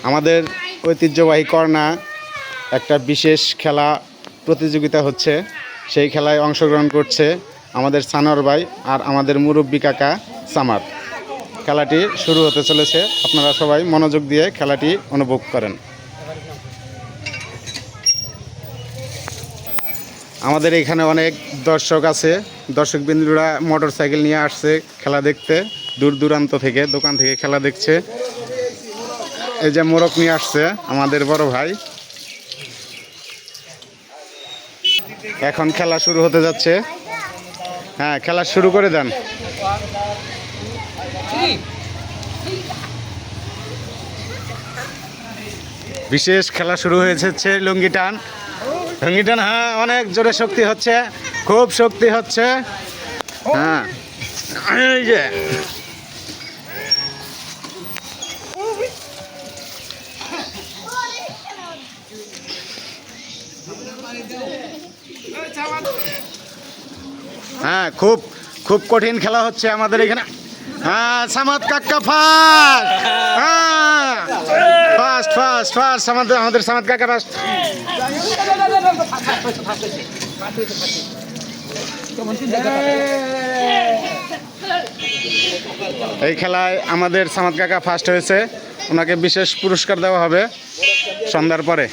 আমাদের ঐতিহ্যবাহী করনা একটা বিশেষ খেলা প্রতিযোগিতা হচ্ছে। সেই খেলায় অংশগ্রহণ করছে আমাদের সানোয়ার ভাই আর আমাদের মুরব্বী কাকা সামাদ। খেলাটি শুরু হতে চলেছে, আপনারা সবাই মনোযোগ দিয়ে খেলাটি অনুভব করেন। আমাদের এখানে অনেক দর্শক আছে, দর্শকবৃন্দরা মোটর সাইকেল নিয়ে আসছে খেলা দেখতে, দূর দূরান্ত থেকে দোকান থেকে খেলা দেখছে। এই যে মোরগ নিয়ে আসছে আমাদের বড় ভাই। এখন খেলা শুরু হতে যাচ্ছে। হ্যাঁ, খেলা শুরু করে দেন। বিশেষ খেলা শুরু হয়েছে লুঙ্গি টান। লুঙ্গি টান, হ্যাঁ, অনেক জোরে শক্তি হচ্ছে, খুব শক্তি হচ্ছে। হ্যাঁ, এই যে হ্যাঁ, খুব খুব কঠিন খেলা হচ্ছে আমাদের এখানে। হ্যাঁ, সামাদ কাকা ফার্স্ট। হ্যাঁ, ফার্স্ট ফার্স্ট ফার্স্ট আমাদের সামাদ কাকা ফার্স্ট। এই খেলায় আমাদের সামাদ কাকা ফার্স্ট হয়েছে, ওনাকে বিশেষ পুরস্কার দেওয়া হবে সন্ধ্যার পরে।